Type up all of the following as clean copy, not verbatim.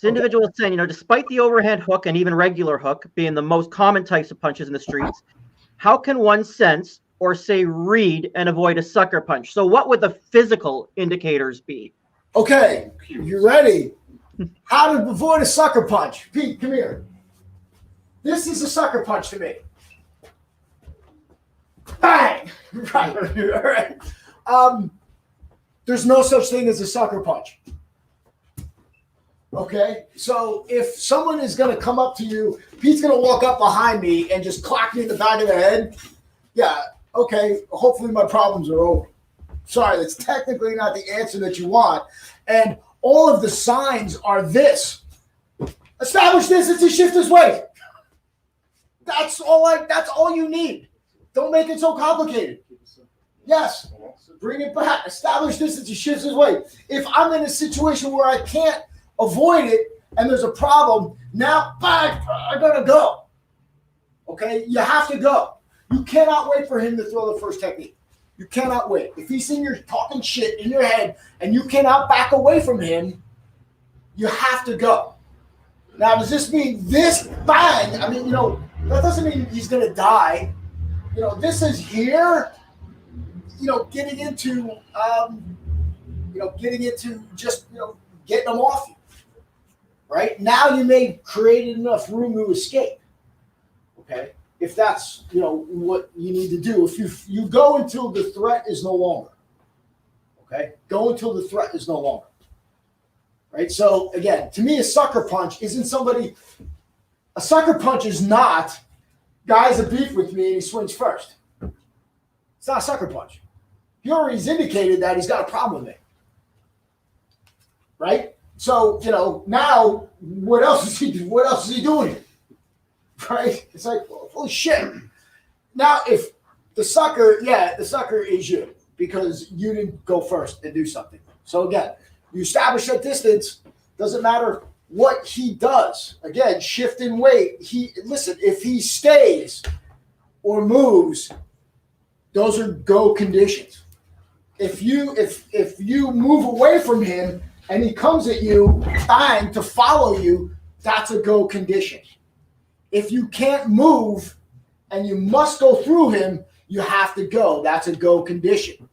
This individual is saying, despite the overhand hook and even regular hook being the most common types of punches in the streets, how can one sense or say read and avoid a sucker punch? So what would the physical indicators be? Okay, you ready? How to avoid a sucker punch. Pete, come here. This is a sucker punch to me. Bang! Right. All right. There's no such thing as a sucker punch. Okay? So if someone is going to come up to you, Pete's going to walk up behind me and just clock me in the back of the head. Yeah, okay. Hopefully my problems are over. Sorry, that's technically not the answer that you want. And all of the signs are this. Establish distance and shift his weight. That's all you need. Don't make it so complicated. Yes. Bring it back. Establish distance and shift his weight. If I'm in a situation where I can't avoid it and there's a problem, now bang, I gotta go. Okay? You have to go. You cannot wait for him to throw the first technique. You cannot wait. If he's in your talking shit in your head and you cannot back away from him, you have to go. Now, does this mean this bang? I mean, that doesn't mean he's going to die. This is here, getting into just, getting them off you. Right? Now you may create enough room to escape. Okay? If that's what you need to do. If you go until the threat is no longer. Okay? Go until the threat is no longer. Right? So again, to me, a sucker punch isn't somebody. A sucker punch is not guy's a beef with me and he swings first. It's not a sucker punch. He already's indicated that he's got a problem with me. Right? So, now what else is he doing here? Right? It's like, well, holy shit. Now, if the sucker is you because you didn't go first and do something. So again, you establish that distance, doesn't matter what he does. Again, shift in weight. If he stays or moves, those are go conditions. If you move away from him and he comes at you, bang, to follow you, that's a go condition. If you can't move and you must go through him, you have to go. That's a go condition.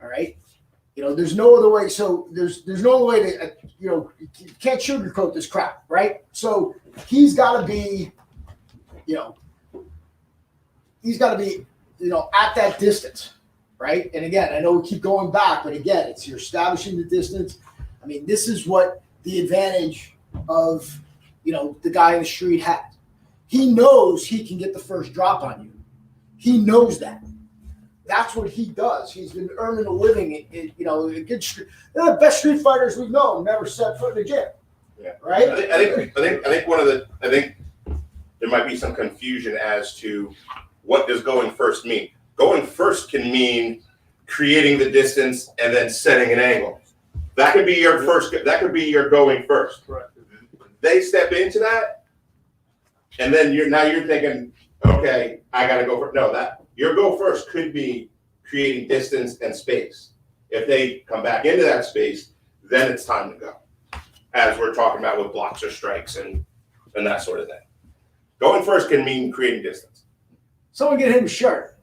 All right? There's no other way. So there's no other way to, you can't sugarcoat this crap, right? So he's got to be, at that distance, right? And again, I know we keep going back, but again, it's you're establishing the distance. I mean, this is what the advantage of, the guy in the street had. He knows he can get the first drop on you. He knows that. That's what he does. He's been earning a living. They're the best street fighters we've known. Never set foot in the gym. Yeah. Right. I think there might be some confusion as to what does going first mean. Going first can mean creating the distance and then setting an angle. That could be your first. That could be your going first. Right. They step into that, and then you're thinking, okay, I got to go for that. Your go first could be creating distance and space. If they come back into that space, then it's time to go. As we're talking about with blocks or strikes and that sort of thing. Going first can mean creating distance. Someone get him a shirt.